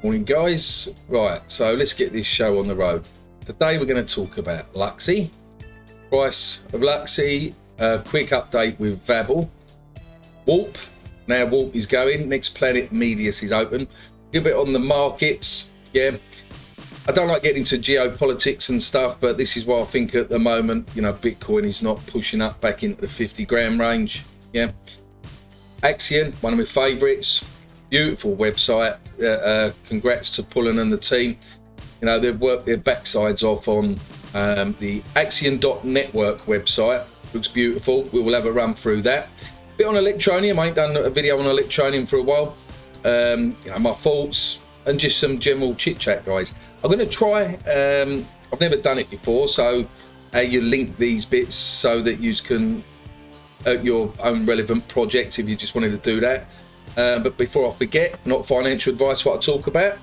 Morning guys. Right, so let's get this show on the road. Today we're going to talk about Luxy, price of Luxy, a quick update with Vable, Warp. Now Warp is going, Next Planet Medius is open. A bit on the markets. Yeah, I don't like getting into geopolitics and stuff, but this is why I think at the moment, you know, Bitcoin is not pushing up back into the 50 grand range. Yeah, Axion, one of my favorites. Beautiful website. Congrats to Pullen and the team. You know, they've worked their backsides off on the Axion.network website. Looks beautiful. We will have a run through that. Bit on Electroneum. I ain't done a video on Electroneum for a while. You know, my thoughts and just some general chit chat, guys. I'm going to try. I've never done it before, so how you link these bits so that you can your own relevant project if you just wanted to do that. But before I forget, not financial advice what I talk about,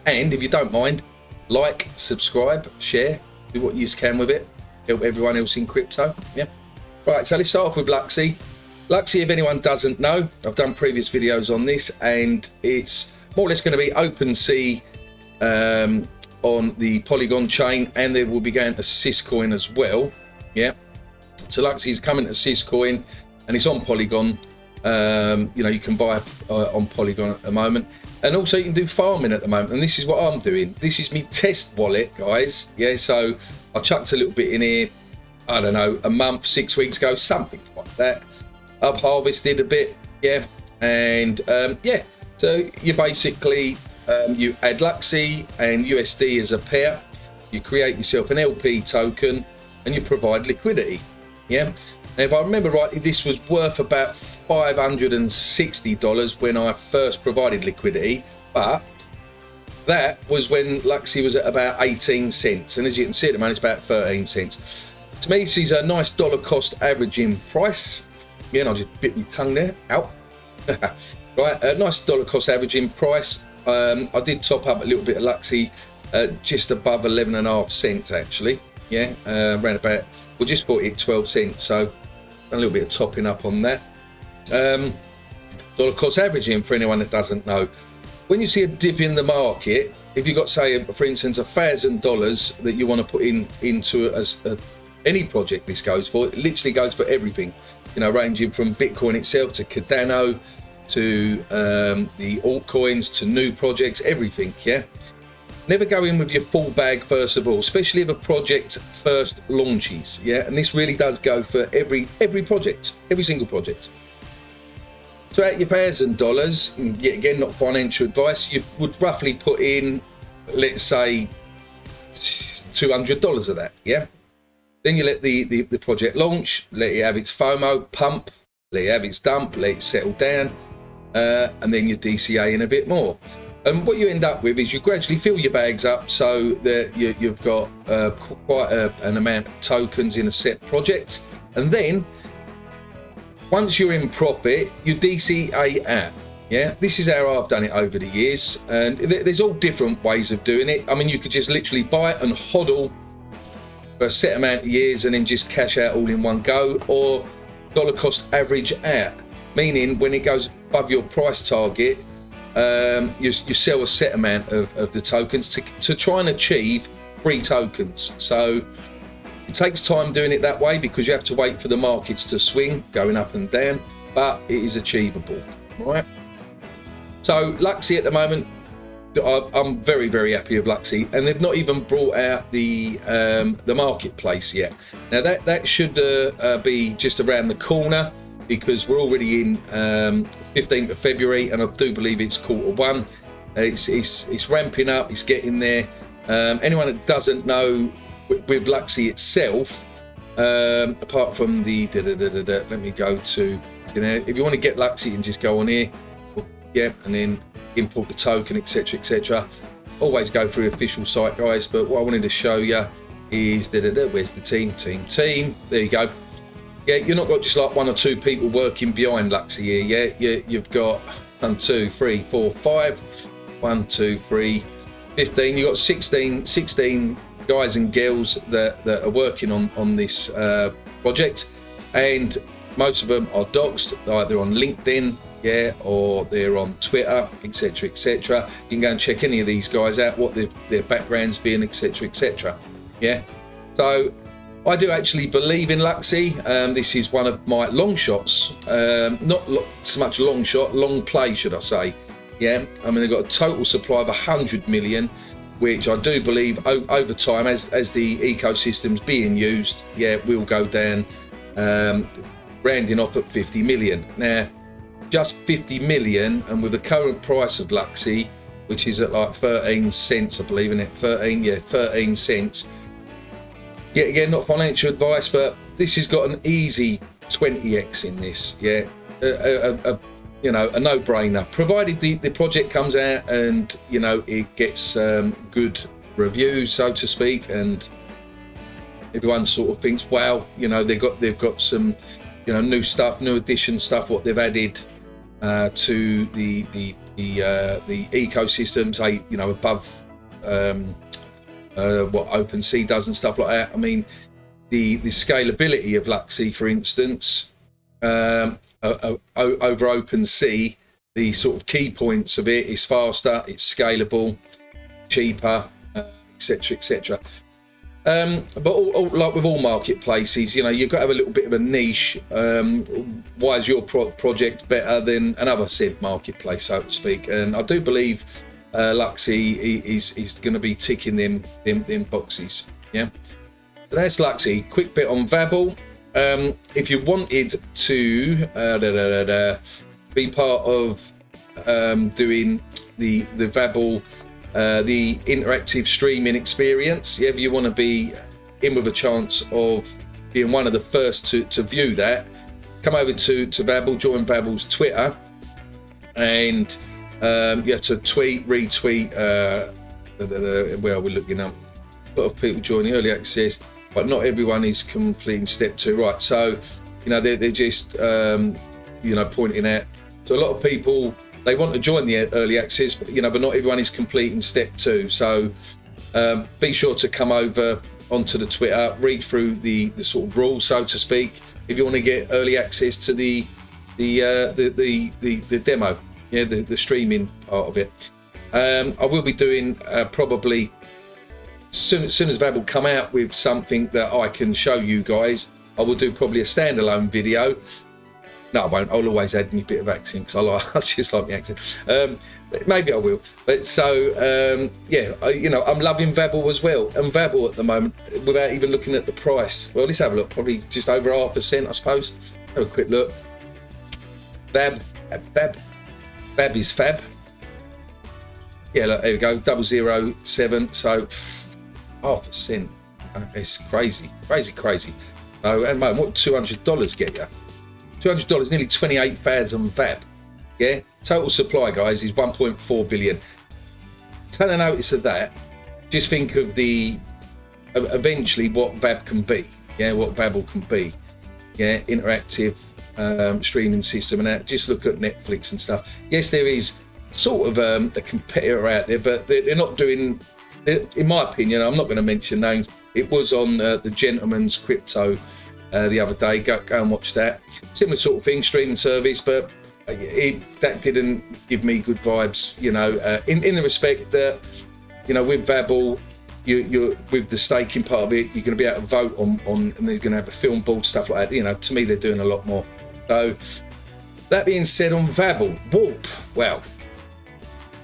and if you don't mind, like, subscribe, share, do what you can with it, help everyone else in crypto. Yeah, right, so let's start off with Luxy. Luxy, if anyone doesn't know, I've done previous videos on this, and it's more or less going to be OpenSea on the Polygon chain, and they will be going to Syscoin as well. Yeah, so Luxy is coming to Syscoin and it's on Polygon. You know, you can buy on Polygon at the moment, and also you can do farming at the moment, and this is what I'm doing. This is me test wallet, guys. Yeah, so I chucked a little bit in here, I don't know, a month, 6 weeks ago, something like that. I've harvested a bit, yeah, and yeah, so you basically you add Luxy and USD as a pair, you create yourself an LP token, and you provide liquidity. Yeah, now if I remember rightly, this was worth about $560 when I first provided liquidity, but that was when Luxy was at about 18 cents, and as you can see at the moment it's about 13 cents. To me, this is a nice dollar cost averaging price. Again, I just bit my tongue there, out. Right, a nice dollar cost averaging price. I did top up a little bit of Luxy, just above 11.5 cents actually. Yeah, around about, we'll just put it 12 cents, so a little bit of topping up on that. Dollar cost averaging, for anyone that doesn't know, when you see a dip in the market, if you've got, say, for instance, $1,000 that you want to put into any project this goes for, it literally goes for everything, you know, ranging from Bitcoin itself to Cardano to the altcoins to new projects, everything. Yeah, never go in with your full bag first of all, especially if a project first launches. Yeah, and this really does go for every project, every single project. So at your $1,000, yet again, not financial advice, you would roughly put in, let's say, $200 of that. Yeah, then you let the project launch, let it have its FOMO pump, let it have its dump, let it settle down, and then you DCA in a bit more. And what you end up with is you gradually fill your bags up so that you've got quite an amount of tokens in a set project, and then once you're in profit, you DCA out. Yeah, this is how I've done it over the years, and there's all different ways of doing it. I mean, you could just literally buy it and hodl for a set amount of years and then just cash out all in one go, or dollar cost average out, meaning when it goes above your price target, you sell a set amount of the tokens to try and achieve free tokens. So it takes time doing it that way because you have to wait for the markets to swing, going up and down, but it is achievable, right? So Luxy at the moment, I'm very, very happy with Luxy, and they've not even brought out the marketplace yet. Now that should be just around the corner, because we're already in 15th of February, and I do believe it's Q1. It's ramping up, it's getting there. Anyone that doesn't know, with Blaxi itself, apart from the let me go to, you know, if you want to get Luxy, you can just go on here, yeah, and then import the token, etc, etc. Always go through the official site, guys, but what I wanted to show you is where's the team, there you go. Yeah, you're not got just like one or two people working behind Luxy here. Yeah, you've got 1, 2, 3, 4, 5, 1, 2, 3, 15. You've got 16 guys and girls that are working on this project, and most of them are doxed, either on LinkedIn, yeah, or they're on Twitter, etc., etc. You can go and check any of these guys out, what their backgrounds being, etc., etc. Yeah, so I do actually believe in Luxy. This is one of my long shots, not so much long shot, long play, should I say. Yeah, I mean, they've got a total supply of 100 million, which I do believe over time, as the ecosystem's being used, yeah, will go down, rounding off at 50 million. Now, just 50 million, and with the current price of Luxy, which is at like 13 cents, I believe, isn't it? 13 cents. Yet again, not financial advice, but this has got an easy 20x in this. Yeah, you know, a no-brainer, provided the project comes out and, you know, it gets good reviews, so to speak, and everyone sort of thinks, wow, you know, they've got some, you know, new stuff, new addition stuff, what they've added to the ecosystem, say, you know, above what OpenSea does and stuff like that. I mean, the scalability of Luxy, for instance, over OpenSea, the sort of key points of it is faster, it's scalable, cheaper, etc., etc. But like with all marketplaces, you know, you've got to have a little bit of a niche. Why is your project better than another said marketplace, so to speak? And I do believe Luxy is going to be ticking them boxes. Yeah, but that's Luxy. Quick bit on Vable. If you wanted to be part of doing the Vable, the interactive streaming experience, yeah, if you want to be in with a chance of being one of the first to view that, come over to Vable, join Vable's Twitter, and you have to tweet, retweet, well, we're looking at a lot of people joining early access, but not everyone is completing step 2. Right, so, you know, they're just you know, pointing out to a lot of people, they want to join the early access, but, you know, but not everyone is completing step 2. So be sure to come over onto the Twitter, read through the sort of rules, so to speak, if you want to get early access to the demo, yeah, the streaming part of it. I will be doing probably soon as Vable come out with something that I can show you guys, I will do probably a standalone video. No, I won't. I'll always add me a bit of Axion because I just like the Axion. Maybe I will. But so yeah, you know, I'm loving Vable as well. And Vable at the moment, without even looking at the price, well, let's have a look. Probably just over 0.5%, I suppose. Have a quick look. Vab is fab. Yeah, look, there we go. 0.007. So 0.5%. It's crazy. So at the moment, what $200 get you? $200, nearly 28 fads on Vab. Yeah, total supply, guys, is 1.4 billion. Take a notice of that. Just think of the eventually what Vab can be. Yeah, what Vable can be. Yeah, interactive streaming system and that. Just look at Netflix and stuff. Yes, there is sort of a competitor out there, but they're not doing. In my opinion, I'm not going to mention names. It was on the Gentleman's Crypto the other day. Go and watch that. Similar sort of thing, streaming service, but that didn't give me good vibes. You know, in the respect that, you know, with Vable, you're with the staking part of it, you're going to be able to vote on, and they're going to have a film board, stuff like that. You know, to me, they're doing a lot more. So that being said, on Vable, Warp. Well,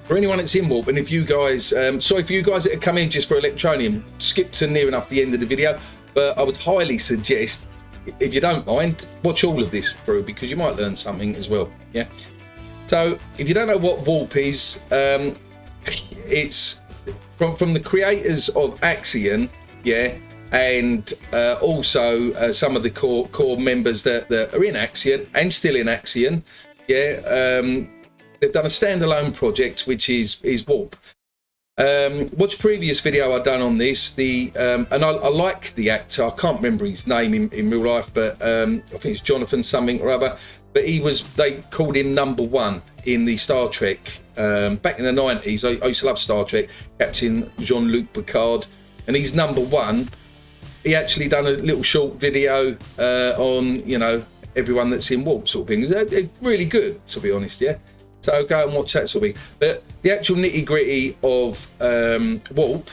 for anyone that's in Warp, and if you guys, sorry for you guys that have come in just for Electroneum, skip to near enough the end of the video, but I would highly suggest, if you don't mind, watch all of this through because you might learn something as well. Yeah. So if you don't know what Warp is, it's from the creators of Axion, yeah, and also some of the core members that are in Axion and still in Axion, yeah. They've done a standalone project which is Warp. Watch previous video I've done on this. And I like the actor. I can't remember his name in real life, but I think it's Jonathan something or other. But they called him #1 in the Star Trek back in the 90s. I used to love Star Trek. Captain Jean-Luc Picard, and he's #1. He actually done a little short video on, you know, everyone that's in warp sort of thing. They're really good, to be honest, yeah. So go and watch that sort of thing. But the actual nitty gritty of warp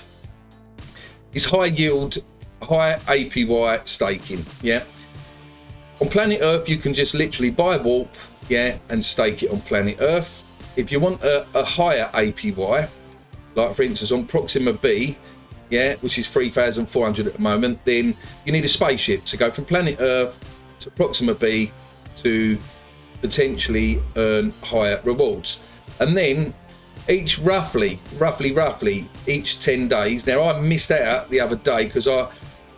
is high yield, high APY staking, yeah. On planet Earth, you can just literally buy warp, yeah, and stake it on planet Earth. If you want a higher APY, like for instance on Proxima B, yeah, which is 3,400 at the moment, then you need a spaceship to go from planet Earth to Proxima B to potentially earn higher rewards. And then each roughly each 10 days. Now I missed out the other day because I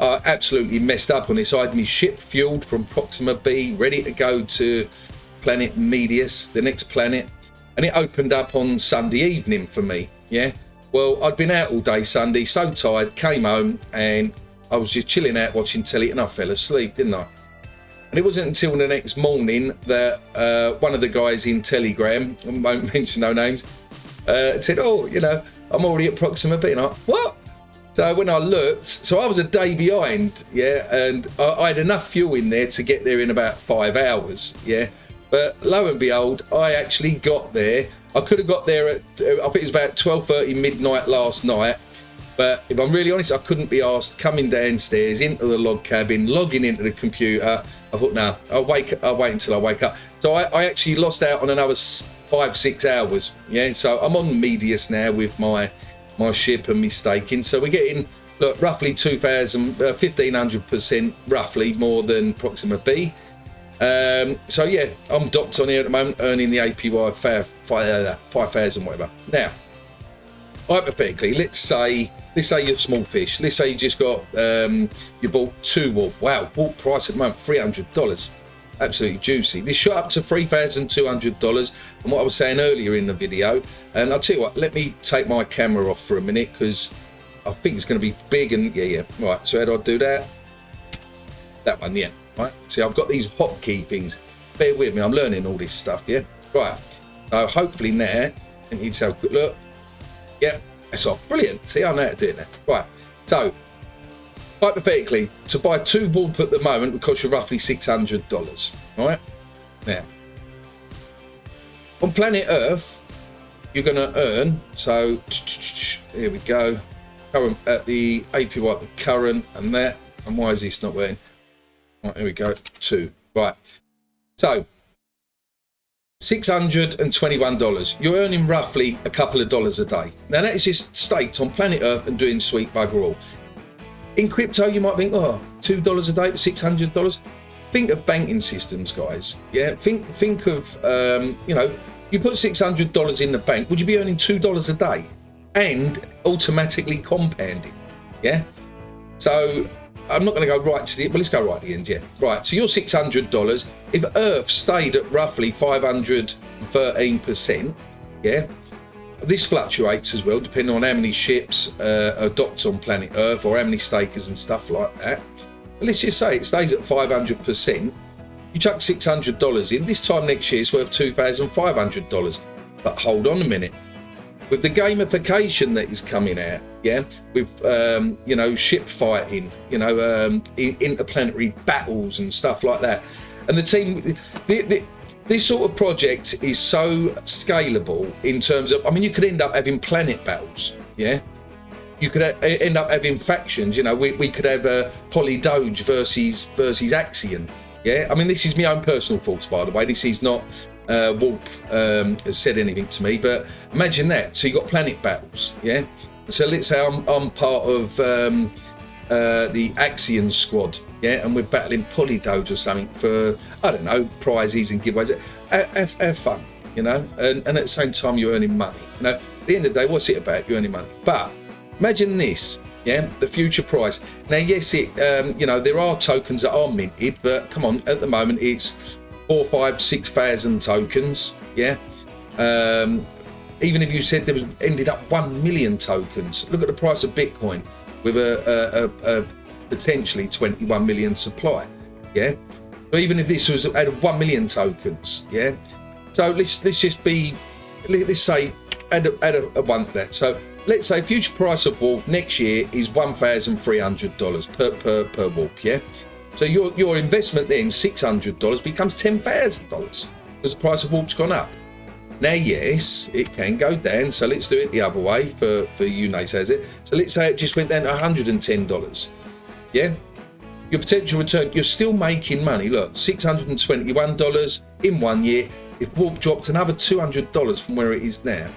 absolutely messed up on this. I had my ship fueled from Proxima B, ready to go to planet Medius, the next planet, and it opened up on Sunday evening for me, yeah. Well, I'd been out all day Sunday, so tired, came home and I was just chilling out watching telly and I fell asleep, didn't I? And it wasn't until the next morning that one of the guys in Telegram, I won't mention no names, said, oh, you know, I'm already at Proxima B. And I, what? So when I looked, so I was a day behind, yeah, and I had enough fuel in there to get there in about 5 hours, yeah. But lo and behold, I actually got there. I could have got there at, I think it was about 12:30 midnight last night. But if I'm really honest, I couldn't be asked coming downstairs into the log cabin, logging into the computer. I thought, no, I'll wait until I wake up. So I actually lost out on another 5-6 hours. Yeah, so I'm on Medius now with my ship and my staking. So we're getting, look, roughly 1,500% roughly more than Proxima B. So yeah, I'm docked on here at the moment, earning the APY 5,000 whatever. Now, hypothetically, let's say you're small fish. Let's say you just got you bought 2 warp. Wow, warp price at the moment $300, absolutely juicy. This shot up to $3,200. And what I was saying earlier in the video, and I'll tell you what, let me take my camera off for a minute because I think it's going to be big. And yeah, right. So how do I do that? That one, yeah. Right, see, I've got these hotkey things. Bear with me, I'm learning all this stuff, yeah. Right, so hopefully now, and you just have a quick look. Yeah, that's off. Brilliant. See, I know how to do it now. Right, so hypothetically, to buy 2 warp at the moment would cost you roughly $600. All right, now on planet Earth, you're going to earn. So here we go. Current at the APY current and that. And why is this not working? Right, here we go, 2. Right, so $621. You're earning roughly a couple of dollars a day. Now that is just staked on planet Earth and doing sweet bugger all. In crypto, you might think, oh, $2 a day for $600. Think of banking systems, guys. Yeah, think of you know, you put $600 in the bank. Would you be earning $2 a day and automatically compounding? Yeah, so. I'm not going to go right to the, well, let's go right to the end, yeah. Right, so your $600, if Earth stayed at roughly 513%, yeah, this fluctuates as well, depending on how many ships are docked on planet Earth or how many stakers and stuff like that. But let's just say it stays at 500%. You chuck $600 in, this time next year it's worth $2,500. But hold on a minute. With the gamification that is coming out, yeah, with you know, ship fighting, you know, interplanetary battles and stuff like that, and the team, this sort of project is so scalable in terms of, I mean, you could end up having planet battles, yeah. You could end up having factions. You know, we could have Polydoge versus Axion, yeah. I mean, this is my own personal thoughts, by the way. This is not. Warp has said anything to me, but imagine that. So you got planet battles, yeah. So let's say I'm part of the Axion squad, yeah, and we're battling Polydoge or something for, I don't know, prizes and giveaways. Have fun, you know, and at the same time you're earning money. You know, at the end of the day, what's it about? You're earning money. But imagine this, yeah, the future price. Now, yes, it you know, there are tokens that are minted, but come on, at the moment it's 4,000, 5,000, 6,000 tokens, yeah. Even if you said there was ended up 1 million tokens, look at the price of Bitcoin with a potentially 21 million supply, yeah. So even if this was out of 1 million tokens, yeah. So let's just be, let's say add a one to that. So let's say future price of warp next year is $1,300 per warp, yeah. So your investment then, $600, becomes $10,000 because the price of warp's gone up. Now, yes, it can go down. So let's do it the other way for you naysayers. So let's say it just went down to $110. Yeah, your potential return, you're still making money. Look, $621 in 1 year. If warp dropped another $200 from where it is now,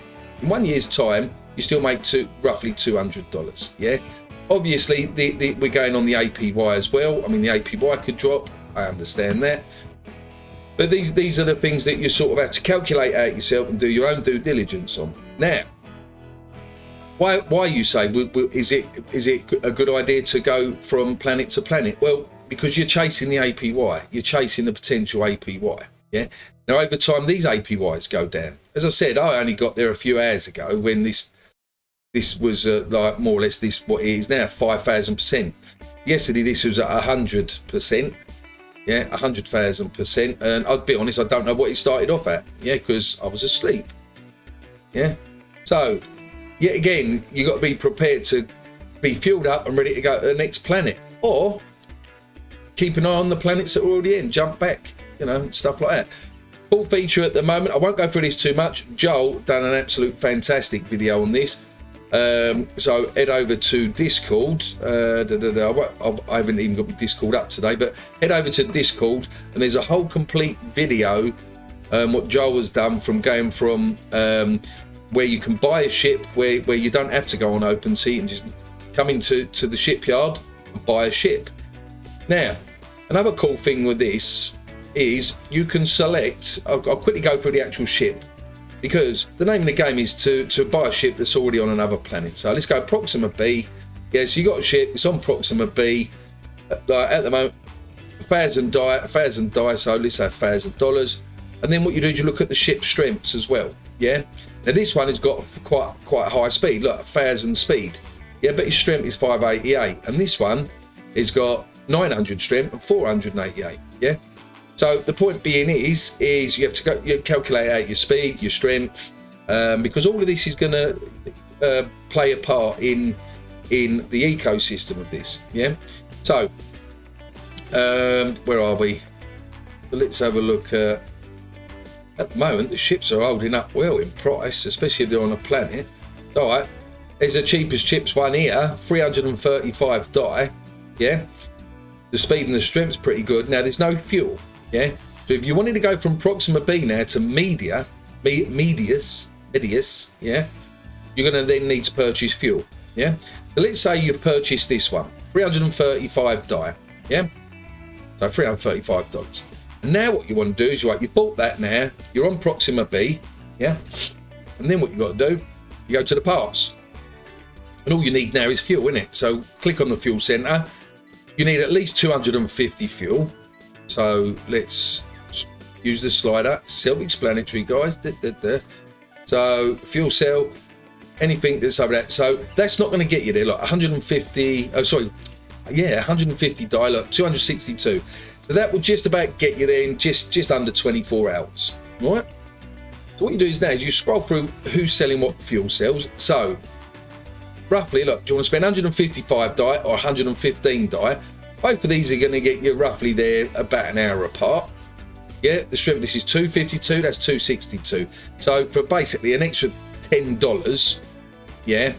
in 1 year's time, you still make roughly $200. Yeah. Obviously, we're going on the APY as well. I mean, the APY could drop. I understand that. But these are the things that you sort of have to calculate out yourself and do your own due diligence on. Now, why you say, is it a good idea to go from planet to planet? Well, because you're chasing the APY. You're chasing the potential APY. Yeah. Now, over time, these APYs go down. As I said, I only got there a few hours ago when this was like more or less what it is now, 5,000%. Yesterday, this was at 100%. Yeah, 100,000%. And I'll be honest, I don't know what it started off at. Yeah, because I was asleep. Yeah. So, yet again, you got to be prepared to be fueled up and ready to go to the next planet, or keep an eye on the planets that are already in. Jump back, stuff like that. Full feature at the moment. I won't go through this too much. Joel done an absolute fantastic video on this. So head over to Discord. I haven't even got my Discord up today, but head over to Discord and there's a whole complete video what Joel has done from going from where you can buy a ship where you don't have to go on OpenSea and just come into the shipyard and buy a ship. Now, another cool thing with this is you can select, I'll quickly go through the actual ship, because the name of the game is to buy a ship that's already on another planet. So let's go Proxima B. Yeah, so you got a ship, it's on Proxima B. Like at the moment, 1,000 die, so let's say $1,000. And then what you do is you look at the ship strengths as well. Yeah. Now this one has got quite high speed. Look, 1,000 speed. Yeah, but its strength is 588, and this one has got 900 strength and 488. Yeah. So the point being is you have to calculate out your speed, your strength, because all of this is going to play a part in the ecosystem of this. Yeah. So where are we? Let's have a look. At the moment, the ships are holding up well in price, especially if they're on a planet. All right. There's the cheapest chips one here, 335 die. Yeah. The speed and the strength's pretty good. Now there's no fuel. Yeah, so if you wanted to go from Proxima B now to Medius, yeah, you're going to then need to purchase fuel. Yeah, so let's say you've purchased this one, 335 die. Yeah, so $335. And now what you want to do is you bought that now, you're on Proxima B. Yeah, and then what you got to do, you go to the parts, and all you need now is fuel, isn't it? So click on the fuel center. You need at least 250 fuel. So let's use the slider. Self-explanatory, guys. So fuel cell, anything that's over that. So that's not going to get you there. Like 150. Oh, sorry. Yeah, 150 die. Look, 262. So that will just about get you there in just under 24 hours. All right. So what you do is now is you scroll through who's selling what fuel cells. So roughly, look, do you want to spend 155 die or 115 die? Both of these are going to get you roughly there about an hour apart. Yeah, the strength, this is 252, that's 262. So for basically an extra $10, yeah,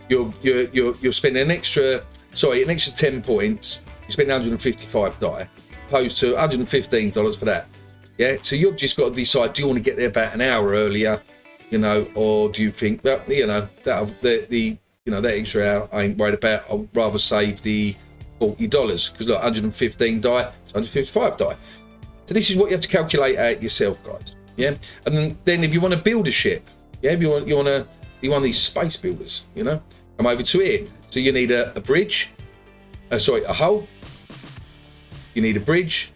you're spending an extra 10 points. You spend 155 die, opposed to $115 for that. Yeah, so you've just got to decide: do you want to get there about an hour earlier, or do you think, well, that extra hour I ain't worried about. I'd rather save the $40 because look, 115 die, 155 die. So this is what you have to calculate out yourself, guys. Yeah, and then if you want to build a ship, yeah, if you want to be one of these space builders, come over to here. So you need a bridge, a hull. You need a bridge.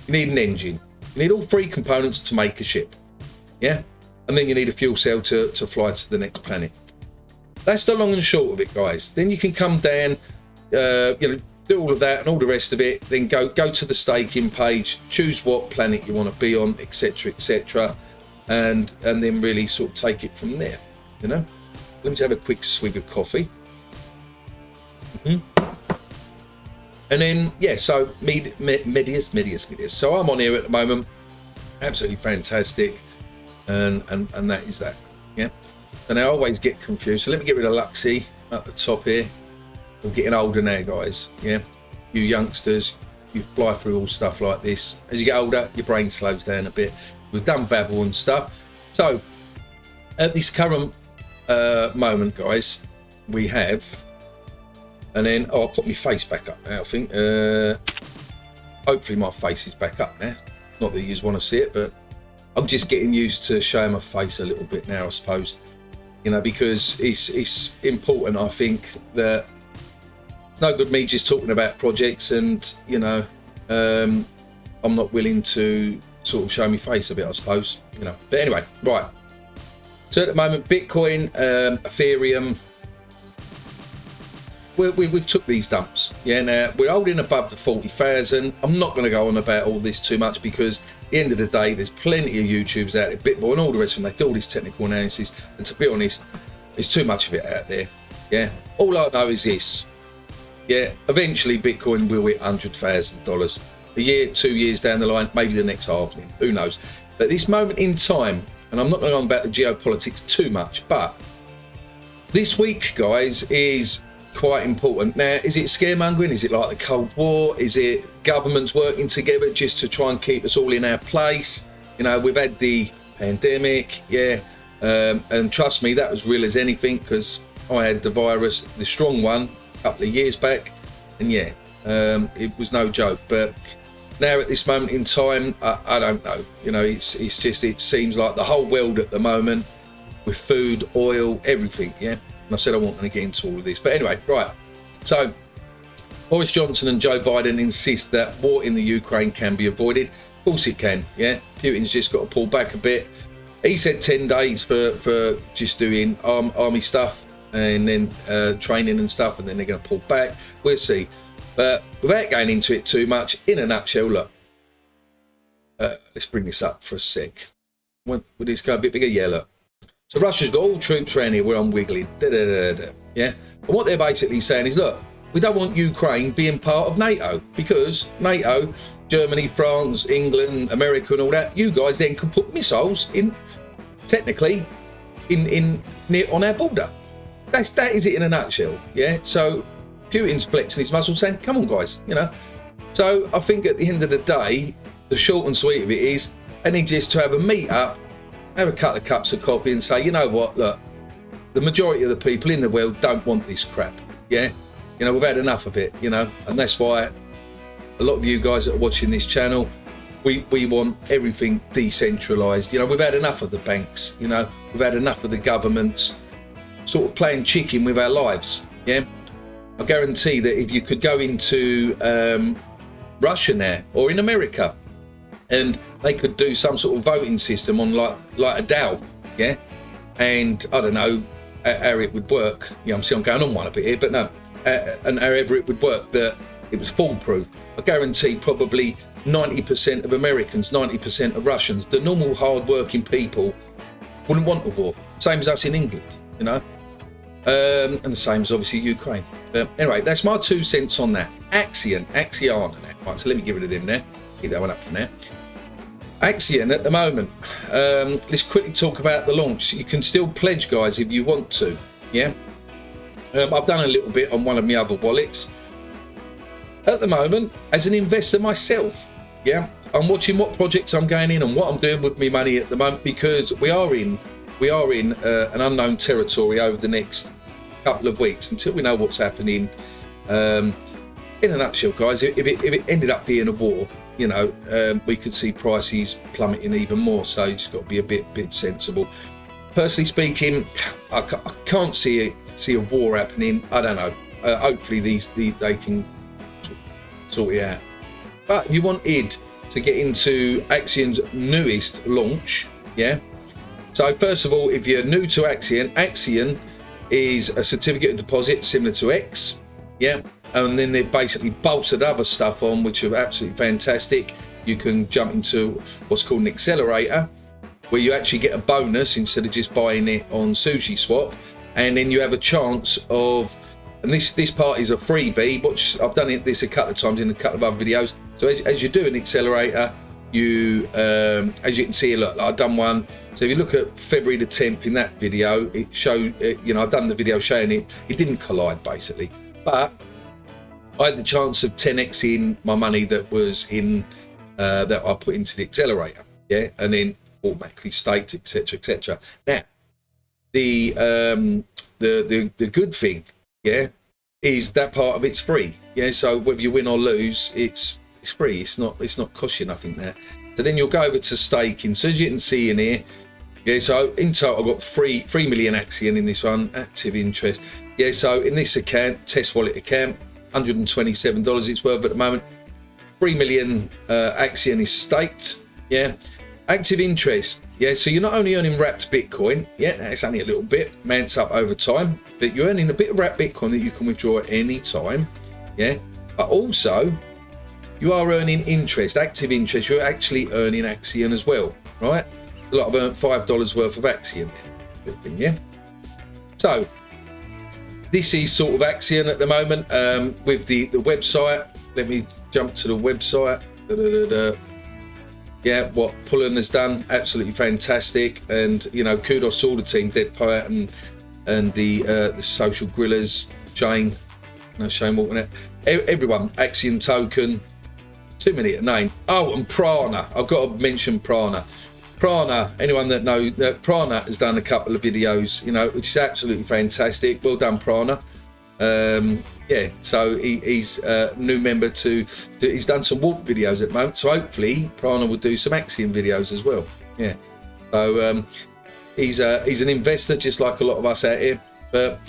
You need an engine. You need all three components to make a ship. Yeah, and then you need a fuel cell to fly to the next planet. That's the long and short of it, guys. Then you can come down. Do all of that and all the rest of it, then go to the staking page, choose what planet you want to be on, etc, and then really sort of take it from there. Let me just have a quick swig of coffee. And And then, yeah, so medias. So I'm on here at the moment, absolutely fantastic, and that is that, yeah. And I always get confused. So let me get rid of Luxy at the top here. I'm getting older now, guys, yeah. You youngsters, you fly through all stuff like this. As you get older, your brain slows down a bit. We've done Vable and stuff. So at this current moment, guys, we have, and then I'll put my face back up now, I think. Hopefully my face is back up now. Not that you just want to see it, but I'm just getting used to showing my face a little bit now, I suppose, you know, because it's important, I think, that it's no good me just talking about projects and, you know, I'm not willing to sort of show my face a bit, I suppose, you know. But anyway, right, so at the moment, Bitcoin, Ethereum, we've took these dumps, yeah. Now we're holding above the 40,000. I'm not going to go on about all this too much, because at the end of the day, there's plenty of YouTubes out there, Bitboy and all the rest of them. They do all this technical analysis, and to be honest, there's too much of it out there, yeah. All I know is this, yeah, eventually Bitcoin will hit $100,000 a year, 2 years down the line, maybe the next halving, who knows. But at this moment in time, and I'm not going to go on about the geopolitics too much, but this week, guys, is quite important. Now, is it scaremongering? Is it like the Cold War? Is it governments working together just to try and keep us all in our place? You know, we've had the pandemic, yeah, and trust me, that was real as anything, because I had the virus, the strong one, a couple of years back, and yeah, it was no joke. But now at this moment in time, I don't know, you know, it's just, it seems like the whole world at the moment, with food, oil, everything, yeah. And I said I wasn't going to get into all of this, but anyway, right. So Boris Johnson and Joe Biden insist that war in the Ukraine can be avoided. Of course it can, yeah. Putin's just got to pull back a bit. He said 10 days for just doing army stuff and then training and stuff, and then they're going to pull back. We'll see. But without going into it too much, in a nutshell, look, let's bring this up for a sec. Would this go a bit bigger? Yeah, look. So Russia's got all troops around here where I'm wiggling, yeah? And what they're basically saying is, look, we don't want Ukraine being part of NATO, because NATO, Germany, France, England, America and all that, you guys then can put missiles in, technically, in near on our border. That is it in a nutshell, yeah? So Putin's flexing his muscles saying, come on guys, you know? So I think at the end of the day, the short and sweet of it is, they need just to have a meet up, have a couple of cups of coffee and say, you know what, look, the majority of the people in the world don't want this crap, yeah? You know, we've had enough of it, you know, and that's why a lot of you guys that are watching this channel, we want everything decentralised. You know, we've had enough of the banks, you know, we've had enough of the governments sort of playing chicken with our lives, yeah? I guarantee that if you could go into Russia now, or in America, and they could do some sort of voting system on like a DAO, yeah? And I don't know how it would work. Yeah, I'm going on one a bit here, but no. And however it would work, that it was foolproof. I guarantee probably 90% of Americans, 90% of Russians, the normal hard-working people, wouldn't want a war. Same as us in England, you know? And the same as obviously Ukraine. Anyway, that's my 2 cents on that. Axion. Right, so let me get rid of them there. Keep that one up for now. Axion at the moment, let's quickly talk about the launch. You can still pledge, guys, if you want to, yeah? I've done a little bit on one of my other wallets. At the moment, as an investor myself, yeah, I'm watching what projects I'm going in and what I'm doing with my money at the moment, because we are in an unknown territory over the next couple of weeks until we know what's happening. In a nutshell, guys, if it ended up being a war, you know, we could see prices plummeting even more. So you just got to be a bit sensible. Personally speaking, I can't see a war happening. I don't know. Hopefully they can sort it out. But if you wanted to get into Axion's newest launch, yeah. So first of all, if you're new to Axion is a certificate of deposit similar to X, yeah. And then they've basically bolstered other stuff on, which are absolutely fantastic. You can jump into what's called an accelerator, where you actually get a bonus instead of just buying it on Sushi Swap, and then you have a chance of And this part is a freebie. I've done this a couple of times in a couple of other videos. So as you do an accelerator, you as you can see, look, I've done one. So if you look at February the 10th in that video, it showed, you know, I've done the video showing it didn't collide basically, but I had the chance of 10x in my money that was in that I put into the accelerator, yeah, and then automatically staked, etc., etc. Now, the good thing, yeah, is that part of it's free, yeah. So whether you win or lose, it's free. It's not cost you nothing there. So then you'll go over to staking. So as you can see in here, yeah. So in total, I've got 3 million Axion in this one, active interest. Yeah. So in this account, test wallet account, $127 it's worth at the moment. 3 million Axion is staked, yeah. Active interest, yeah. So you're not only earning wrapped Bitcoin, yeah, that's only a little bit, mounts up over time, but you're earning a bit of wrapped Bitcoin that you can withdraw at any time, yeah. But also, you are earning interest, active interest. You're actually earning Axion as well, right? A lot of earned $5 worth of Axion, yeah. So this is sort of Axion at the moment with the website. Let me jump to the website. Yeah, what Pullen has done, absolutely fantastic, and you know, kudos to all the team, Dead Poet and the social grillers, Shane Walton, everyone, Axion token, too many to name. Oh, and Prana, I've got to mention Prana. Anyone that knows that Prana has done a couple of videos, you know, which is absolutely fantastic. Well done, Prana. Yeah, so he's a new member to he's done some walk videos at the moment, so hopefully Prana will do some Axion videos as well. Yeah, so he's an investor just like a lot of us out here, but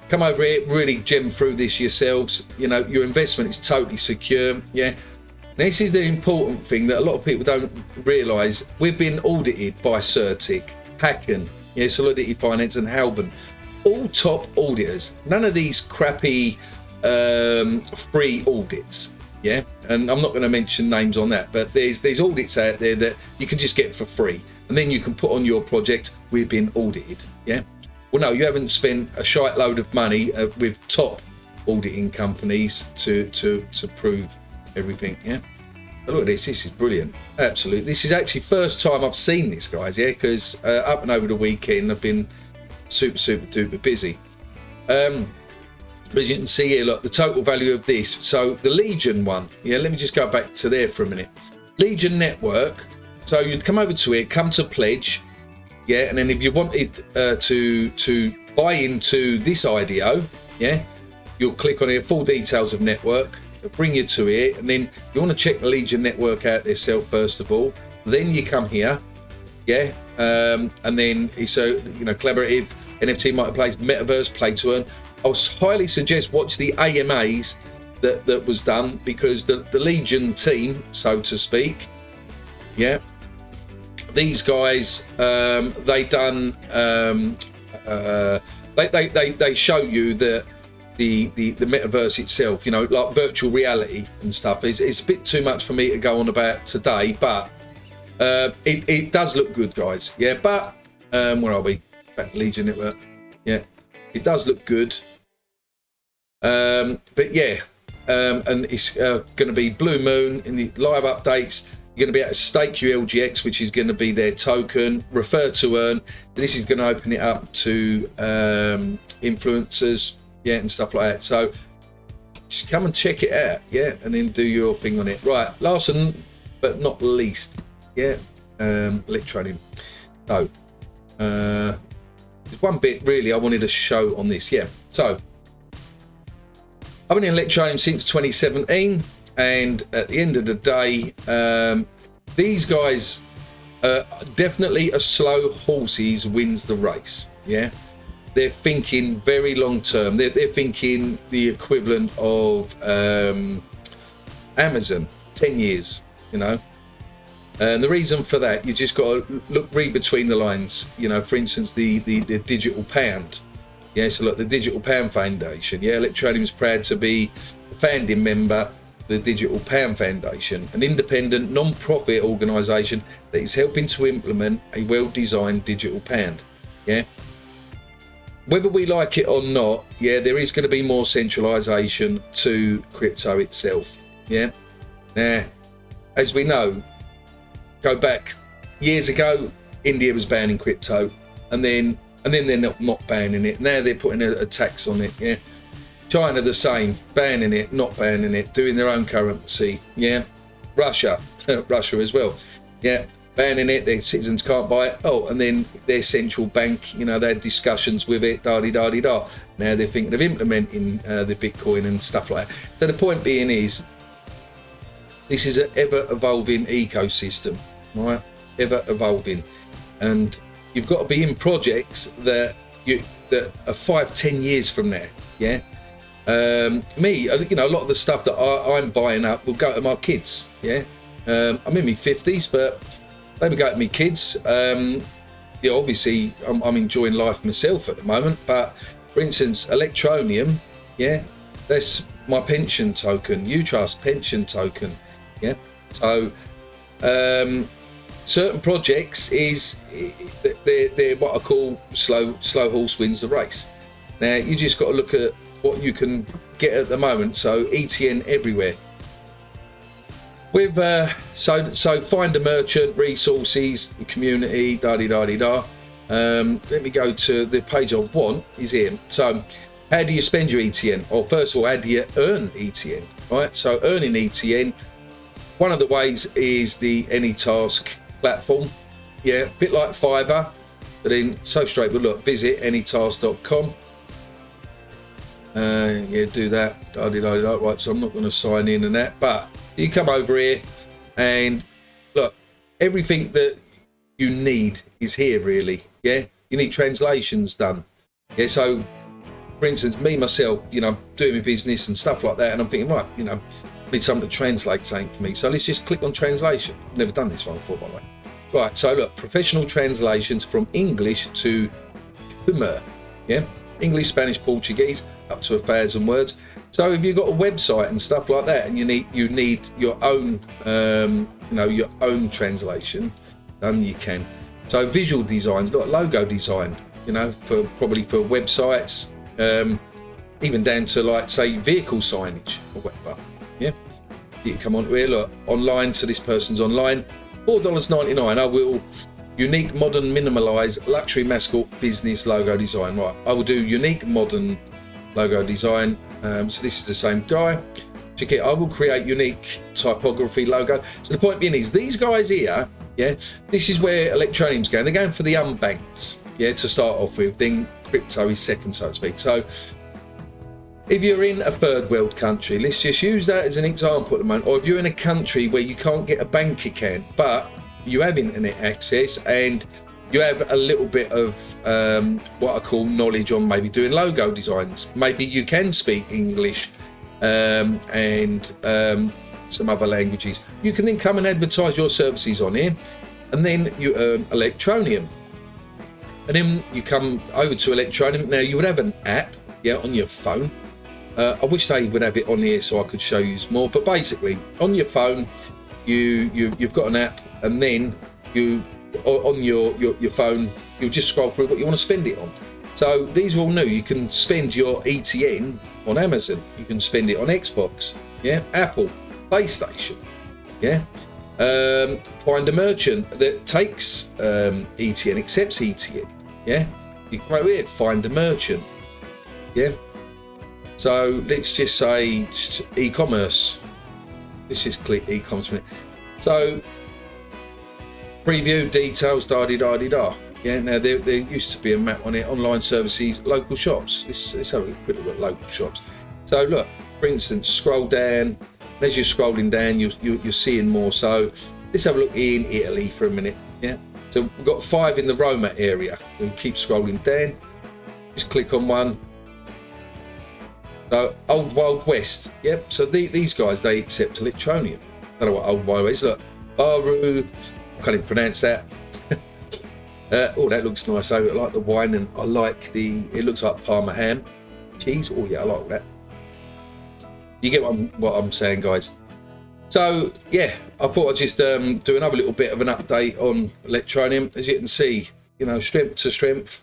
come over here, really gem through this yourselves. You know, your investment is totally secure. Yeah, this is the important thing that a lot of people don't realise. We've been audited by Certic, Hacken, yeah, Solidity Finance and Halban. All top auditors, none of these crappy free audits, yeah. And I'm not going to mention names on that, but there's audits out there that you can just get for free, and then you can put on your project, we've been audited, yeah. Well, no, you haven't spent a shite load of money with top auditing companies to prove everything, yeah. But look at this is brilliant, absolutely. This is actually first time I've seen this, guys, yeah, because up and over the weekend I've been super duper busy. As you can see here, look, the total value of this, so the Legion one, yeah, let me just go back to there for a minute. Legion network, so you'd come over to here, come to pledge, yeah, and then if you wanted to buy into this IDO, yeah, you'll click on here, full details of network, it'll bring you to here, and then you want to check the Legion network out yourself first of all, then you come here, yeah, and then it's a, you know, collaborative NFT marketplace, metaverse, play to earn. I would highly suggest watch the AMAs that was done, because the Legion team, so to speak, yeah, these guys, they done they show you the metaverse itself, you know, like virtual reality and stuff. It's a bit too much for me to go on about today, but it does look good, guys, yeah. But where are we? Back to Legion network, yeah, it does look good, but yeah, and it's going to be Blue Moon in the live updates. You're going to be able to stake your LGX, which is going to be their token, refer to earn. This is going to open it up to influencers, yeah, and stuff like that. So just come and check it out, yeah, and then do your thing on it. Right, last but not least, yeah, Electroneum. So there's one bit really I wanted to show on this, yeah. So I've been in Electroneum since 2017, and at the end of the day, these guys definitely a slow horses wins the race, yeah. They're thinking very long term. They're thinking the equivalent of Amazon, 10 years, you know. And the reason for that, you just got to read between the lines. You know, for instance, the digital pound. Yeah, so look, the Digital Pound Foundation. Yeah, Electroneum is proud to be a founding member of the Digital Pound Foundation, an independent non-profit organisation that is helping to implement a well-designed digital pound. Yeah. whether we like it or not, yeah, there is going to be more centralization to crypto itself. Yeah. Now, as we know, go back years ago, India was banning crypto, and then they're not banning it. Now they're putting a tax on it. Yeah. China the same, banning it, not banning it, doing their own currency. Yeah. Russia as well. Yeah. Banning it, their citizens can't buy it. Oh, and then their central bank, you know, they had discussions with it, da-di-da-di-da. Now they're thinking of implementing the Bitcoin and stuff like that. So the point being is, this is an ever-evolving ecosystem, right? Ever-evolving. And you've got to be in projects that are 5-10 years from now, yeah? Me, you know, a lot of the stuff that I'm buying up will go to my kids, yeah? I'm in my 50s, but they would go to me kids. Yeah, obviously, I'm enjoying life myself at the moment, but for instance, Electroneum, yeah, that's my pension token, Utrust pension token, yeah? So, certain projects they're what I call slow horse wins the race. Now, you just got to look at what you can get at the moment. So ETN everywhere. With so find a merchant, resources, the community, da-di-da-di-da. Let me go to the page I want is here. So how do you spend your ETN? Well, first of all, how do you earn ETN? Right. So earning ETN, one of the ways is the AnyTask platform. Yeah, a bit like Fiverr, but then so straight. But look, visit anytask.com. Yeah, do that. Right, so I'm not going to sign in and that, but you come over here and look, everything that you need is here, really. Yeah, you need translations done. Yeah, so for instance, me myself, you know, doing my business and stuff like that, and I'm thinking, right, you know, I need something to translate something for me. So let's just click on translation. I've never done this one before, by the way. Right, so look, professional translations from English to Khmer. Yeah, English, Spanish, Portuguese, up to 1,000 words. So if you've got a website and stuff like that, and you need your own, you know, your own translation, then you can. So visual designs, like logo design, you know, probably for websites, even down to like say vehicle signage or whatever. Yeah, you can come on here. Look, online. So this person's online. $4.99. I will unique, modern, minimalized, luxury mascot business logo design. Right, I will do unique, modern logo design. So this is the same guy. Check it. I will create unique typography logo. So the point being is these guys here. Yeah, this is where Electroneum's going. They're going for the unbanked. Yeah, to start off with. Then crypto is second, so to speak. So if you're in a third world country, let's just use that as an example at the moment, or if you're in a country where you can't get a bank account, but you have internet access and you have a little bit of what I call knowledge on maybe doing logo designs, maybe you can speak English and some other languages, you can then come and advertise your services on here, and then you earn Electroneum. And then you come over to Electroneum. Now you would have an app, yeah, on your phone. I wish they would have it on here so I could show you more. But basically, on your phone, you've got an app, and then you on your phone, you'll just scroll through what you want to spend it on. So these are all new. You can spend your ETN on Amazon. You can spend it on Xbox, yeah, Apple, PlayStation, yeah. Find a merchant that takes ETN, accepts ETN, yeah. You can go here, find a merchant, yeah. So let's just say e-commerce. Let's just click e-commerce. So preview details, da-di-da-di-da. Yeah, now there used to be a map on it, online services, local shops. Let's have a quick look at local shops. So look, for instance, scroll down. As you're scrolling down, you're seeing more. So let's have a look in Italy for a minute. Yeah, so we've got 5 in the Roma area. We'll keep scrolling down. Just click on one. So Old Wild West. Yep. So these guys, they accept Electroneum. I don't know what Old Wild West. Look, Baru. I can't even pronounce that. Oh, that looks nice. I like the wine, and I like it looks like Parma ham cheese. Oh yeah, I like that. You get what I'm saying, guys. So yeah, I thought I'd just do another little bit of an update on Electroneum. As you can see, you know, strength to strength.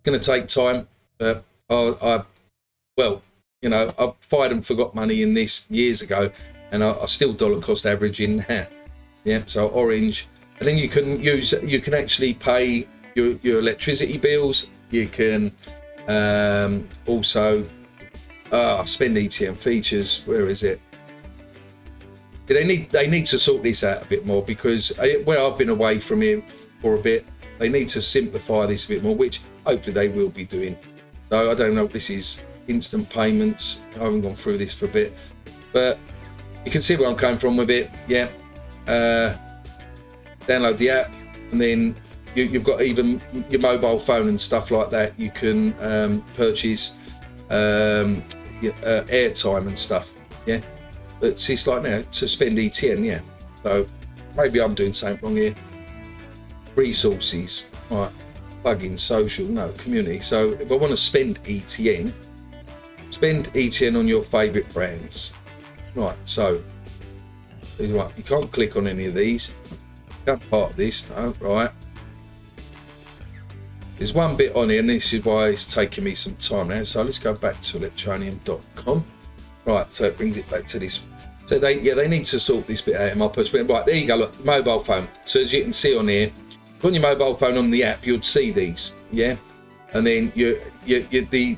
Going to take time. But well, you know, I fired and forgot money in this years ago, and I still dollar cost average in now. Yeah, so orange, and then you can actually pay your electricity bills. You can also spend ETN features. Where is it? They need to sort this out a bit more, because where I've been away from here for a bit, they need to simplify this a bit more, which hopefully they will be doing. So I don't know if this is instant payments. I haven't gone through this for a bit, but you can see where I'm coming from with it. Yeah, download the app, and then you've got even your mobile phone and stuff like that. You can purchase airtime and stuff. Yeah, but it's like now to spend ETN. Yeah, so maybe I'm doing something wrong here. Resources, right? Plugin, social, no, community. So if I want to spend ETN on your favorite brands. Right, so right, you can't click on any of these. Can't part of this, no, right. There's one bit on here, and this is why it's taking me some time now. So let's go back to electroneum.com. Right, so it brings it back to this. So they need to sort this bit out in my perspective. Right, there you go, look, mobile phone. So as you can see on here, on your mobile phone on the app, you'd see these, yeah, and then the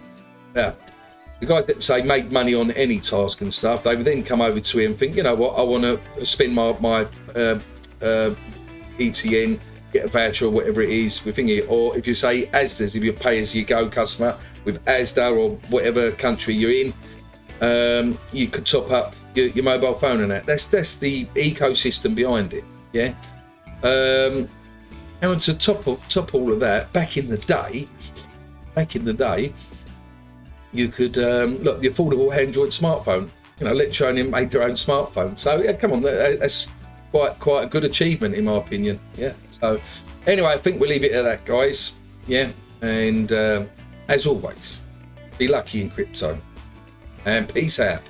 guys that say make money on any task and stuff, they would then come over to him and think, you know what, I want to spend my ETN, get a voucher or whatever it is with thingy. Or if you say Asda's, if you're pay as you go customer with Asda or whatever country you're in, you could top up your mobile phone and that. That's the ecosystem behind it, yeah. And to top all of that, back in the day, you could look, the affordable Android smartphone. You know, Electroneum made their own smartphone. So yeah, come on, that's quite a good achievement in my opinion. Yeah. So anyway, I think we'll leave it at that, guys. Yeah. And as always, be lucky in crypto, and peace out.